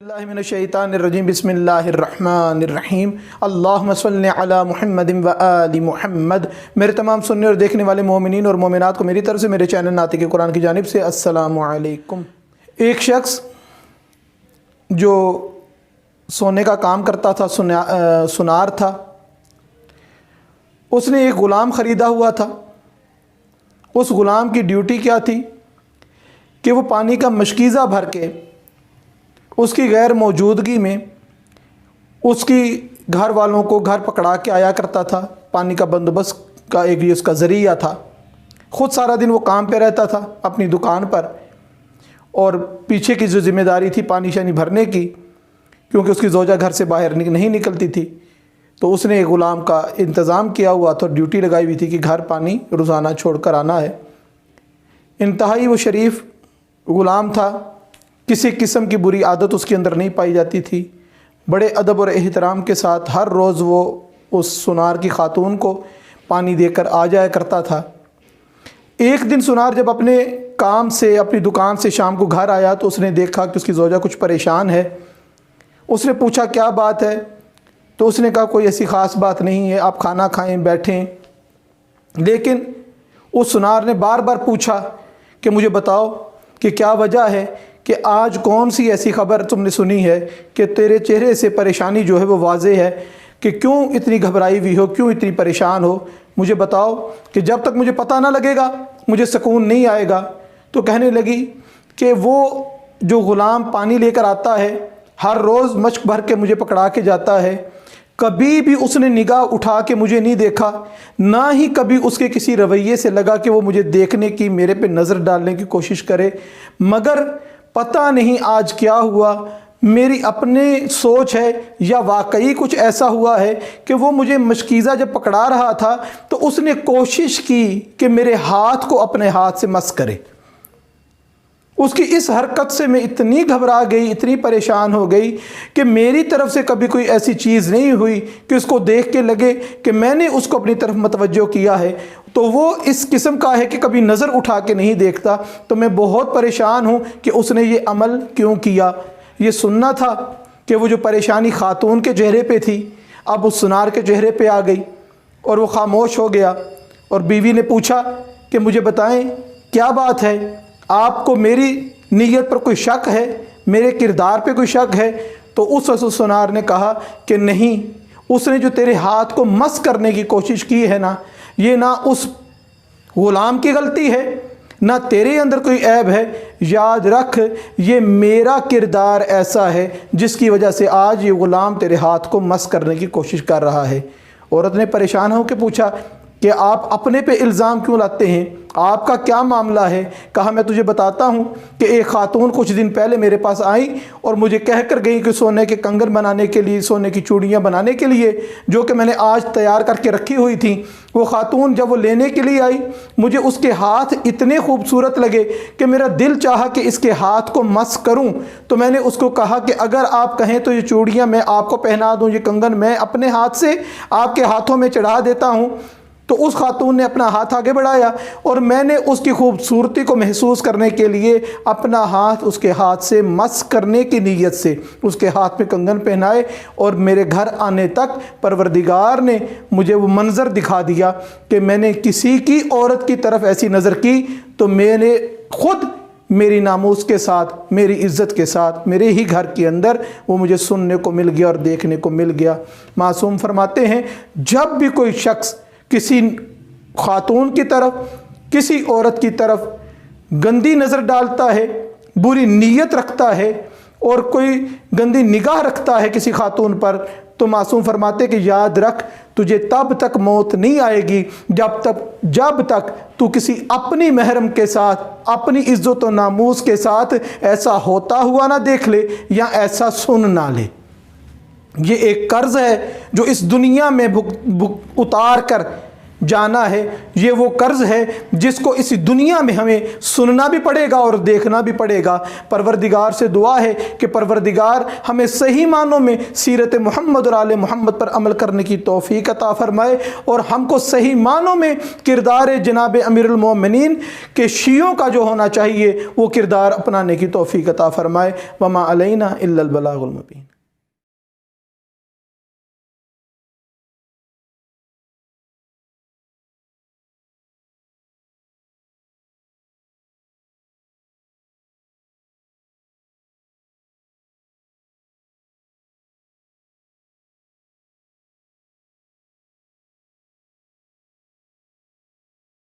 बिस्मिल्लाहिर्रहमानिर्रहीम बिस्मिल्लाहिर्रहमानिर्रहीम अल्लाहुम्मा सल्लि अला मुहम्मदिन व आलि मुहम्मद। मेरे तमाम सुनने और देखने वाले मोमिनीन और मोमिनात को मेरी तरफ से मेरे चैनल नातिक़ कुरान की जानिब से अस्सलामु अलैकुम। एक शख्स जो सोने का काम करता था, सुनार था, उसने एक ग़ुलाम ख़रीदा हुआ था। उस ग़ुलाम की ड्यूटी क्या थी कि वो पानी का मशकीज़ा भर के उसकी गैर मौजूदगी में उसकी घर वालों को घर पकड़ा के आया करता था। पानी का बंदोबस्त का एक ये उसका ज़रिया था। ख़ुद सारा दिन वो काम पे रहता था अपनी दुकान पर, और पीछे की जो ज़िम्मेदारी थी पानी शानी भरने की, क्योंकि उसकी ज़ौजा घर से बाहर नहीं निकलती थी, तो उसने एक ग़ुलाम का इंतज़ाम किया हुआ था, ड्यूटी लगाई हुई थी कि घर पानी रोज़ाना छोड़ कर आना है। इंतहाई वो शरीफ ग़ुलाम था, किसी किस्म की बुरी आदत उसके अंदर नहीं पाई जाती थी। बड़े अदब और एहतराम के साथ हर रोज़ वो उस सुनार की खातून को पानी देकर आ जाया करता था। एक दिन सुनार जब अपने काम से, अपनी दुकान से शाम को घर आया तो उसने देखा कि उसकी ज़ौजा कुछ परेशान है। उसने पूछा क्या बात है, तो उसने कहा कोई ऐसी ख़ास बात नहीं है, आप खाना खाएं बैठें। लेकिन उस सुनार ने बार बार पूछा कि मुझे बताओ कि क्या वजह है, कि आज कौन सी ऐसी ख़बर तुमने सुनी है कि तेरे चेहरे से परेशानी जो है वो वाज़ेह है, कि क्यों इतनी घबराई हुई हो, क्यों इतनी परेशान हो, मुझे बताओ, कि जब तक मुझे पता ना लगेगा मुझे सुकून नहीं आएगा। तो कहने लगी कि वो जो ग़ुलाम पानी लेकर आता है, हर रोज़ मश्क भर के मुझे पकड़ा के जाता है, कभी भी उसने निगाह उठा के मुझे नहीं देखा, ना ही कभी उसके किसी रवैये से लगा कि वो मुझे देखने की, मेरे पे नज़र डालने की कोशिश करे। मगर पता नहीं आज क्या हुआ, मेरी अपनी सोच है या वाकई कुछ ऐसा हुआ है कि वो मुझे मशकीज़ा जब पकड़ा रहा था तो उसने कोशिश की कि मेरे हाथ को अपने हाथ से मस करे। उसकी इस हरकत से मैं इतनी घबरा गई, इतनी परेशान हो गई कि मेरी तरफ से कभी कोई ऐसी चीज़ नहीं हुई कि उसको देख के लगे कि मैंने उसको अपनी तरफ मतवज्जो किया है। तो वो इस किस्म का है कि कभी नज़र उठा के नहीं देखता। तो मैं बहुत परेशान हूँ कि उसने ये अमल क्यों किया। ये सुनना था कि वो जो परेशानी खातून के चेहरे पे थी अब उस सुनार के चेहरे पे आ गई, और वो खामोश हो गया। और बीवी ने पूछा कि मुझे बताएं क्या बात है, आपको मेरी नीयत पर कोई शक है, मेरे किरदार पे कोई शक है? तो उस सुनार ने कहा कि नहीं, उसने जो तेरे हाथ को मस करने की कोशिश की है ना, ये ना उस ग़ुलाम की गलती है, ना तेरे अंदर कोई ऐब है। याद रख, ये मेरा किरदार ऐसा है जिसकी वजह से आज ये ग़ुलाम तेरे हाथ को मस करने की कोशिश कर रहा है। औरत ने परेशान होकर पूछा कि आप अपने पे इल्ज़ाम क्यों लाते हैं, आपका क्या मामला है? कहा मैं तुझे बताता हूँ कि एक खातून कुछ दिन पहले मेरे पास आई और मुझे कह कर गई कि सोने के कंगन बनाने के लिए, सोने की चूड़ियाँ बनाने के लिए, जो कि मैंने आज तैयार करके रखी हुई थी, वो खातून जब वो लेने के लिए आई, मुझे उसके हाथ इतने खूबसूरत लगे कि मेरा दिल चाहा कि इसके हाथ को मस करूं। तो मैंने उसको कहा कि अगर आप कहें तो ये चूड़ियाँ मैं आपको पहना दूं, ये कंगन मैं अपने हाथ से आपके हाथों में चढ़ा देता हूं। तो उस खातून ने अपना हाथ आगे बढ़ाया और मैंने उसकी खूबसूरती को महसूस करने के लिए अपना हाथ उसके हाथ से मस करने की नीयत से उसके हाथ में कंगन पहनाए, और मेरे घर आने तक परवरदिगार ने मुझे वो मंज़र दिखा दिया कि मैंने किसी की औरत की तरफ ऐसी नज़र की तो मैंने खुद मेरी नामूस के साथ, मेरी इज़्ज़त के साथ, मेरे ही घर के अंदर वो मुझे सुनने को मिल गया और देखने को मिल गया। मासूम फरमाते हैं, जब भी कोई शख्स किसी खातून की तरफ, किसी औरत की तरफ गंदी नज़र डालता है, बुरी नीयत रखता है और कोई गंदी निगाह रखता है किसी खातून पर, तो मासूम फरमाते कि याद रख, तुझे तब तक मौत नहीं आएगी जब तक तू किसी अपनी महरम के साथ, अपनी इज़्ज़त और नामूस के साथ ऐसा होता हुआ ना देख ले या ऐसा सुन ना ले। ये एक कर्ज़ है जो इस दुनिया में उतार कर جانا ہے، یہ وہ قرض ہے جس کو اس دنیا میں ہمیں سننا بھی پڑے گا اور دیکھنا بھی پڑے گا۔ پروردگار سے دعا ہے کہ پروردگار ہمیں صحیح معنوں میں سیرت محمد اور آل محمد پر عمل کرنے کی توفیق عطا فرمائے، اور ہم کو صحیح معنوں میں کردار جناب امیر المومنین کے شیعوں کا جو ہونا چاہیے وہ کردار اپنانے کی توفیق عطا فرمائے۔ وما علینا الا البلاغ المبین۔